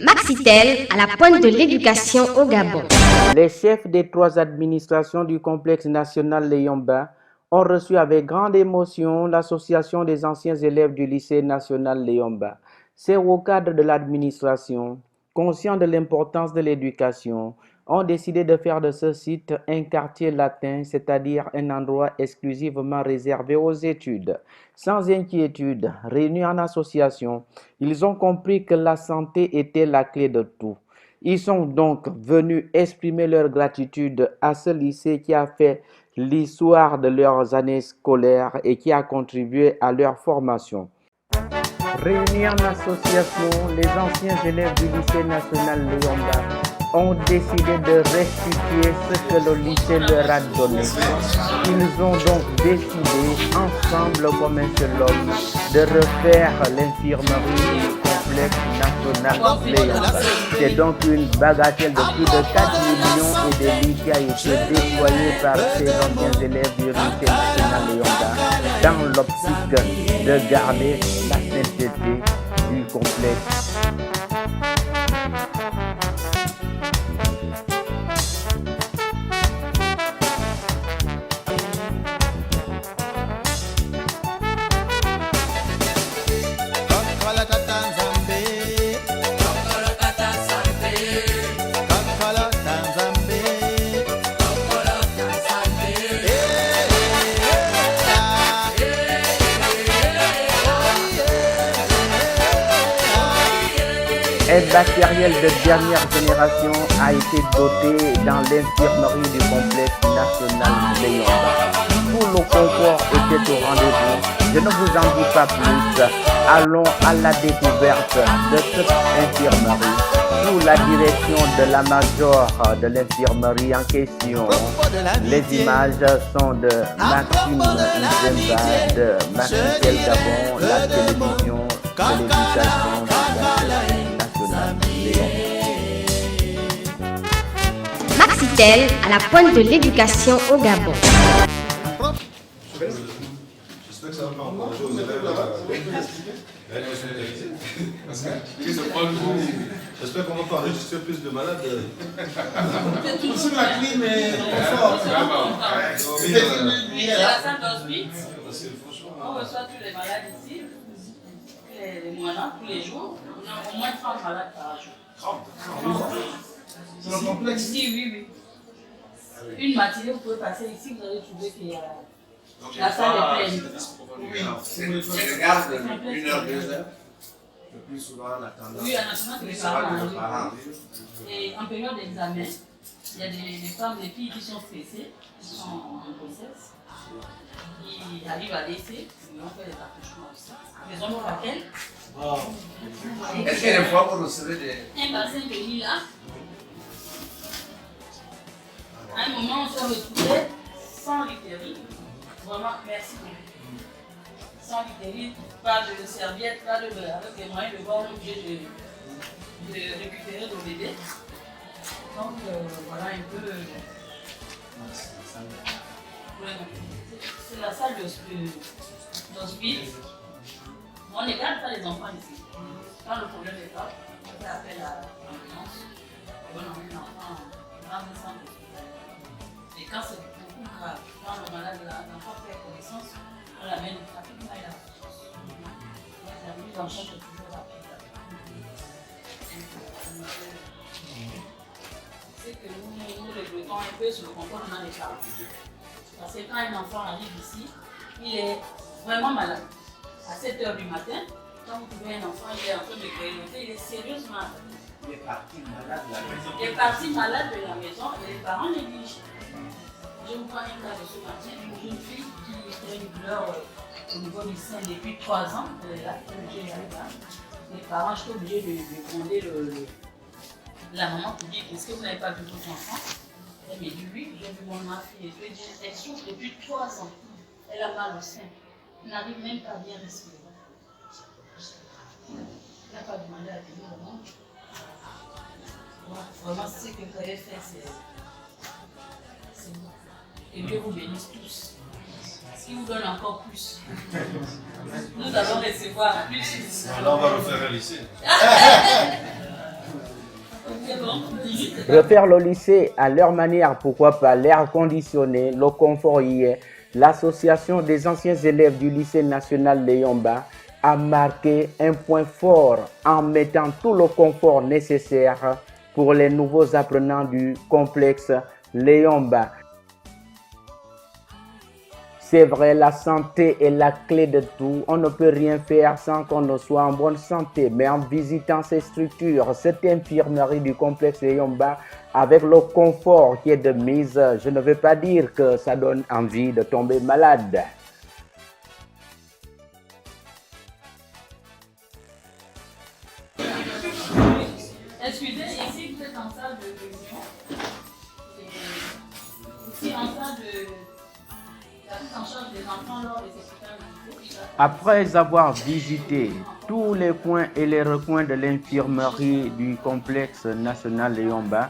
Maxitel à la pointe de l'éducation au Gabon. Les chefs des 3 administrations du complexe national Léomba ont reçu avec grande émotion l'association des anciens élèves du lycée national Léomba. C'est au cadre de l'administration, conscients de l'importance de l'éducation, ont décidé de faire de ce site un quartier latin, c'est-à-dire un endroit exclusivement réservé aux études. Sans inquiétude, réunis en association, ils ont compris que la santé était la clé de tout. Ils sont donc venus exprimer leur gratitude à ce lycée qui a fait l'histoire de leurs années scolaires et qui a contribué à leur formation. Réunis en association, les anciens élèves du lycée national Léomba ont décidé de restituer ce que le lycée leur a donné. Ils ont donc décidé, ensemble comme un seul homme, de refaire l'infirmerie du complexe national Léomba. C'est donc une bagatelle de plus de 4 millions et de lits qui a été déployée par ces anciens élèves du lycée national Léomba dans l'optique de garder la sainteté du complexe. Un matériel de dernière génération a été doté dans l'infirmerie du complexe national Léomba. Tout le confort était au rendez-vous. Je ne vous en dis pas plus. Allons à la découverte de cette infirmerie sous la direction de la major de l'infirmerie en question. Les images sont de Maxime Nzemba de Maxitel Gabon, la télévision de l'éducation nationale Léon. Maxitel à la pointe de l'éducation au Gabon. J'espère que ça va pas encourager aux élèves J'espère qu'on va pas enregistrer plus de malades. Sur la clim et confort. C'est la salle d'hospice. On reçoit tous les malades ici, les moyens, tous les jours. On a au moins 30 malades par jour. 30. C'est un complexe. Ici, oui. Une matinée, vous pouvez passer ici, vous allez trouver qu'il y a. La salle est pleine. Tu regardes 1 heure, 2 heures. Le plus souvent, en attendant. Oui, en attendant que les parents arrivent. Et en période d'examen, il y a des femmes, des filles qui sont stressées, qui sont en grossesse, qui arrivent à laisser, mais on fait des accouchements aussi. Les hommes laquelle. Est-ce qu'il y a des fois vous recevez des. Un bassin de lit là. À un moment, on s'est retrouvés sans litérie. Vraiment, merci beaucoup. Sans litérie, pas de serviette, pas de. Avec les moyens de voir, on est obligé de récupérer nos bébés. Donc, voilà un peu. C'est la salle d'hospice. On ne garde pas les enfants ici. Quand le problème est là, on fait appel à l'ambulance. Et on emmène l'enfant dans un centre hospitalier. Et quand c'est beaucoup grave, quand le malade, l'enfant fait connaissance, on l'amène rapidement à la France. La mise en charge est toujours rapide. C'est que nous regrettons un peu sur le confort dans les parents. Parce que quand un enfant arrive ici, il est vraiment malade. À 7 h du matin, quand vous trouvez un enfant, il est en train de grignoter, il est sérieusement malade. Il est parti malade de la maison. Il est parti malade de la maison et les parents négligent. Je vous prends un cas de ce matin, une jeune fille qui a une douleur au niveau du sein depuis 3 ans. Elle est là, les parents sont obligés de demander la maman pour dire est-ce que vous n'avez pas vu votre enfant? Elle me dit oui, j'ai vu ma fille. Je lui dis elle souffre depuis 3 ans. Elle a mal au sein. Elle n'arrive même pas à bien respirer. Elle n'a pas demandé à venir au monde. Vraiment, ce que vous pouvez faire, c'est bon. Et Dieu vous bénisse tous. Il vous donne encore plus. Nous allons recevoir plus. Alors on va refaire un lycée. Refaire le lycée à leur manière, pourquoi pas, l'air conditionné, le confort y est. L'association des anciens élèves du lycée national de Yomba a marqué un point fort en mettant tout le confort nécessaire pour les nouveaux apprenants du complexe Léomba. C'est vrai, la santé est la clé de tout. On ne peut rien faire sans qu'on ne soit en bonne santé. Mais en visitant ces structures, cette infirmerie du complexe Léomba, avec le confort qui est de mise, je ne veux pas dire que ça donne envie de tomber malade. Excusez, ici vous êtes en salle de réunion. Ici en salle de la prise en charge des enfants lors des examens médicaux. Après avoir visité tous les coins et les recoins de l'infirmerie du complexe national Léomba,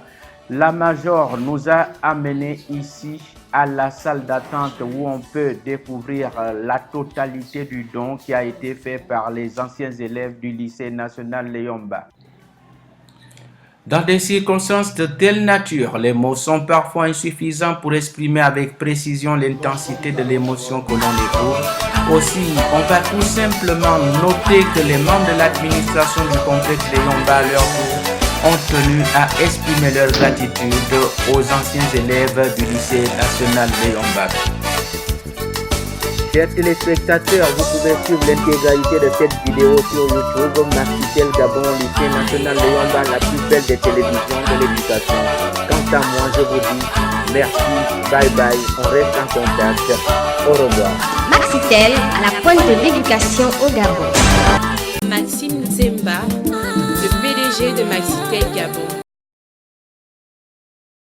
la Major nous a amenés ici à la salle d'attente où on peut découvrir la totalité du don qui a été fait par les anciens élèves du lycée national Léomba. Dans des circonstances de telle nature, les mots sont parfois insuffisants pour exprimer avec précision l'intensité de l'émotion que l'on éprouve. Aussi, on va tout simplement noter que les membres de l'administration du complexe Léomba à leur tour ont tenu à exprimer leur gratitude aux anciens élèves du lycée national Léomba. Chers téléspectateurs, vous pouvez suivre l'intégralité de cette vidéo sur YouTube. Maxitel Gabon, lycée national Léomba, la plus belle des télévisions de l'éducation. Quant à moi, je vous dis merci, bye bye, on reste en contact. Au revoir. Maxitel, à la pointe de l'éducation au Gabon. Maxime Zemba, le PDG de Maxitel Gabon.